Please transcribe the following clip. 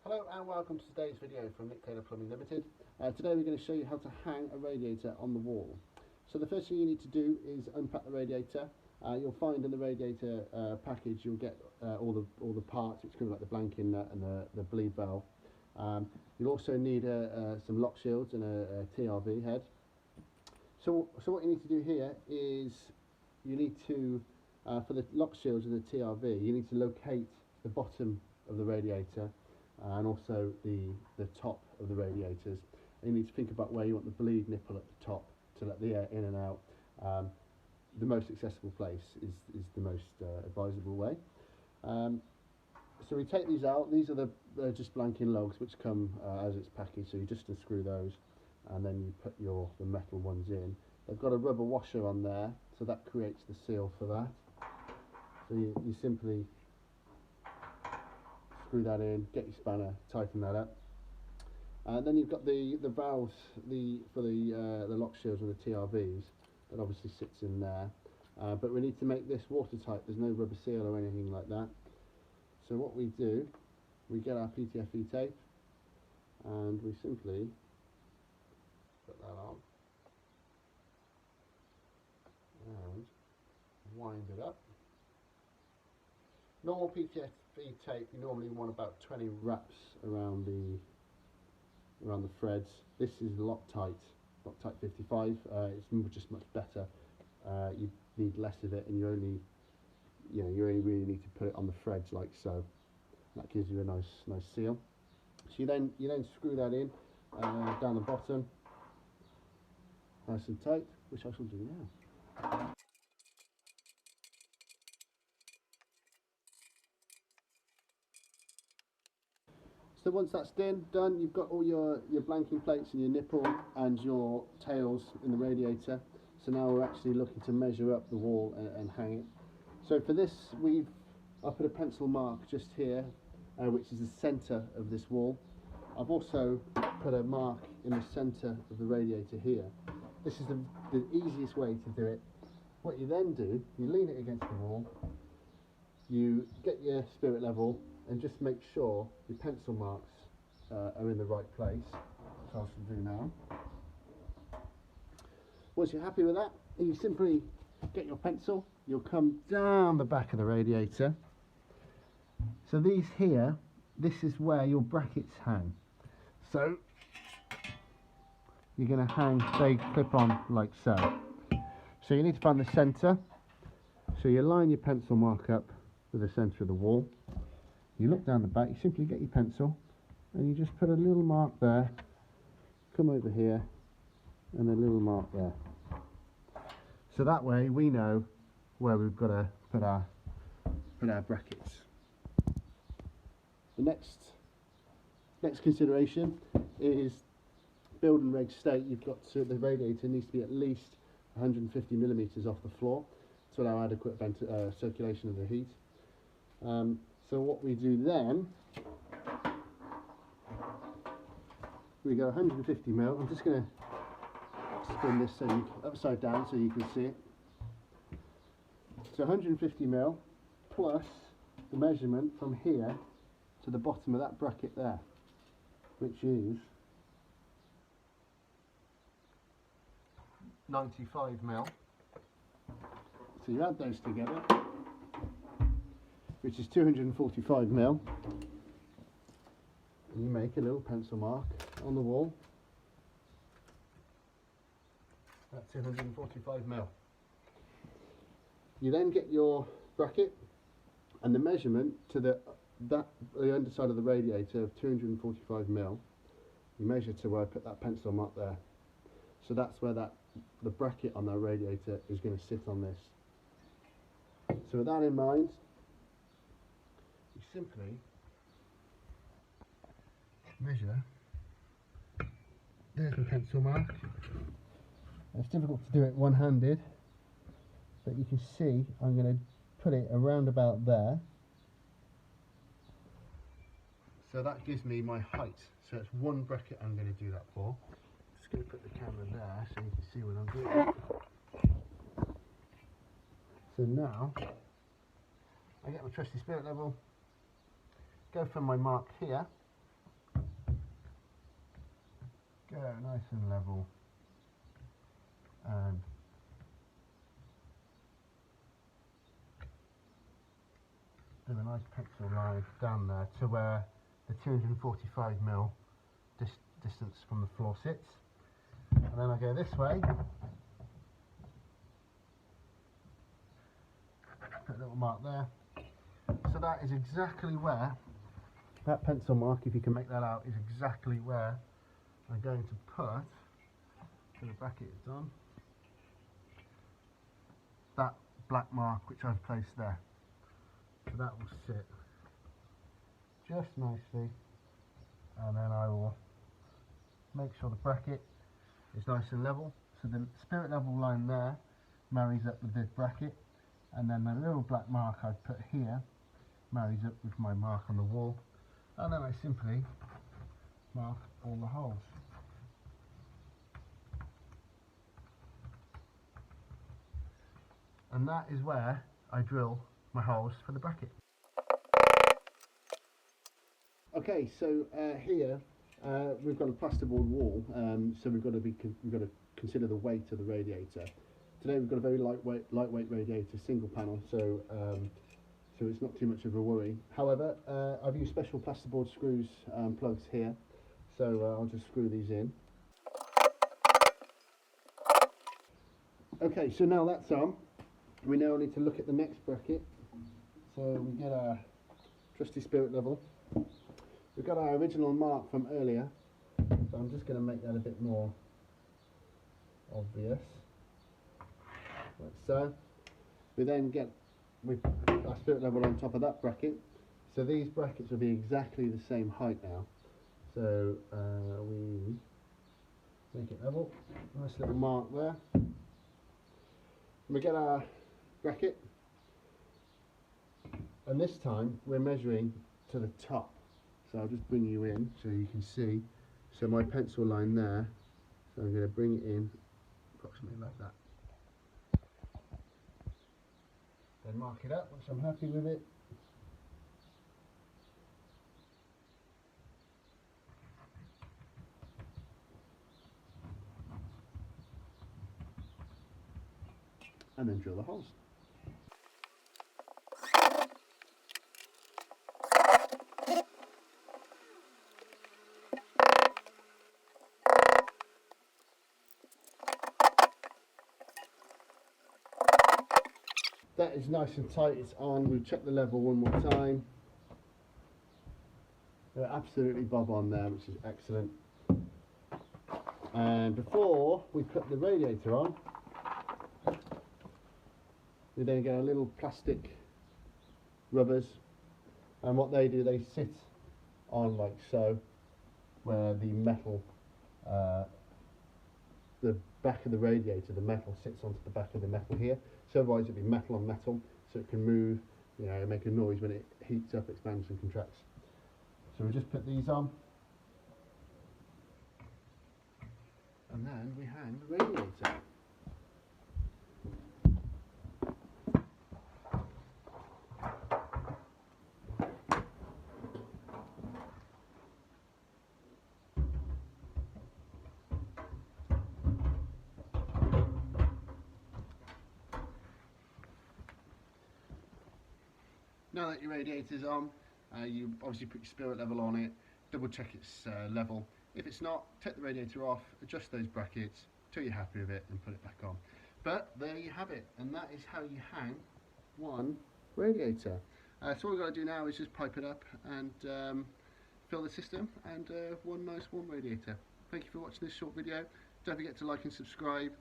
Hello and welcome to today's video from Nick Taylor Plumbing Limited. Today we're going to show you how to hang a radiator on the wall. So the first thing you need to do is unpack the radiator. You'll find in the radiator package you'll get all the parts, which comes like the blanking nut and the bleed valve. You'll also need some lock shields and a TRV head. So what you need to do here is you need to, for the lock shields and the TRV, you need to locate the bottom of the radiator and also the top of the radiators. And you need to think about where you want the bleed nipple at the top to let the air in and out. The most accessible place is the most advisable way. So we take these out. These are they're just blanking lugs which come as it's packaged, so you just unscrew those and then you put the metal ones in. They've got a rubber washer on there, so that creates the seal for that. So you simply screw that in, get your spanner, tighten that up. Then you've got the valves for the lock shields and the TRVs, that obviously sits in there. But we need to make this watertight. There's no rubber seal or anything like that. So what we do, we get our PTFE tape and we simply put that on and wind it up. Normal PTFE tape, you normally want about 20 wraps around the threads. This is Loctite 55. It's just much better. You need less of it, and you only really need to put it on the threads like so. That gives you a nice seal. So you then screw that in down the bottom, nice and tight, which I shall do now. So once that's done, you've got all your blanking plates and your nipple and your tails in the radiator. So now we're actually looking to measure up the wall and hang it. So for this, I put a pencil mark just here, which is the centre of this wall. I've also put a mark in the centre of the radiator here. This is the easiest way to do it. What you then do, you lean it against the wall, you get your spirit level, and just make sure your pencil marks are in the right place, which I shall do now. Once you're happy with that, you simply get your pencil, you'll come down the back of the radiator. So these here, this is where your brackets hang. So you're going to hang, they clip on like so. So you need to find the centre. So you line your pencil mark up with the centre of the wall. You look down the back, you simply get your pencil and you just put a little mark there, come over here and a little mark there. So that way we know where we've got to put our brackets. The next consideration is building reg state. You've got the radiator needs to be at least 150 millimeters off the floor to allow adequate circulation of the heat. So what we do then, we go 150 mil. I'm just going to spin this upside down so you can see it. So 150 mil plus the measurement from here to the bottom of that bracket there, which is 95 mil. So you add those together, which is 245 mil, and you make a little pencil mark on the wall at 245 mil. You then get your bracket and the measurement to the underside of the radiator of 245 mil. You measure to where I put that pencil mark there. So that's where the bracket on that radiator is going to sit on this. So with that in mind, you simply measure. There's the pencil mark. It's difficult to do it one-handed, but you can see I'm going to put it around about there. So that gives me my height. So it's one bracket I'm going to do that for. Just going to put the camera there so you can see what I'm doing. So now I get my trusty spirit level, go from my mark here get it nice and level, and do a nice pencil line down there to where the 245mm distance from the floor sits, and then I go this way, put a little mark there. So that is exactly where, that pencil mark, if you can make that out, is exactly where I'm going to put, so the bracket is on, that black mark which I've placed there. So that will sit just nicely, and then I will make sure the bracket is nice and level, so the spirit level line there marries up with the bracket, and then the little black mark I've put here marries up with my mark on the wall, and then I simply mark all the holes. And that is where I drill my holes for the bracket. Okay, so here we've got a plasterboard wall, so we've got to consider the weight of the radiator. Today we've got a very lightweight radiator, single panel, so it's not too much of a worry. However, I've used special plasterboard screws plugs here, so I'll just screw these in. Okay, so now that's on, we now need to look at the next bracket. So we get our trusty spirit level. We've got our original mark from earlier, so I'm just going to make that a bit more obvious, like so. We then get our spirit level on top of that bracket, so these brackets will be exactly the same height now. So we make it level, nice little mark there. We get our bracket, and this time we're measuring to the top. So I'll just bring you in so you can see. So my pencil line there, so I'm going to bring it in approximately like that. Then mark it up once I'm happy with it. And then drill the holes. That is nice and tight, it's on. We've checked the level one more time. They're absolutely bob on there, which is excellent. And before we put the radiator on, we then get our little plastic rubbers, and what they do, they sit on like so, where the metal, the back of the radiator, the metal sits onto the back of the metal here. So otherwise it'd be metal on metal, so it can move, you know, make a noise when it heats up, expands and contracts. So we just put these on, and then we hang the radiator. Now that your radiator's on, you obviously put your spirit level on it, double check it's level. If it's not, take the radiator off, adjust those brackets till you're happy with it and put it back on. But there you have it, and that is how you hang one radiator. So all we've got to do now is just pipe it up and fill the system, and one nice warm radiator. Thank you for watching this short video. Don't forget to like and subscribe,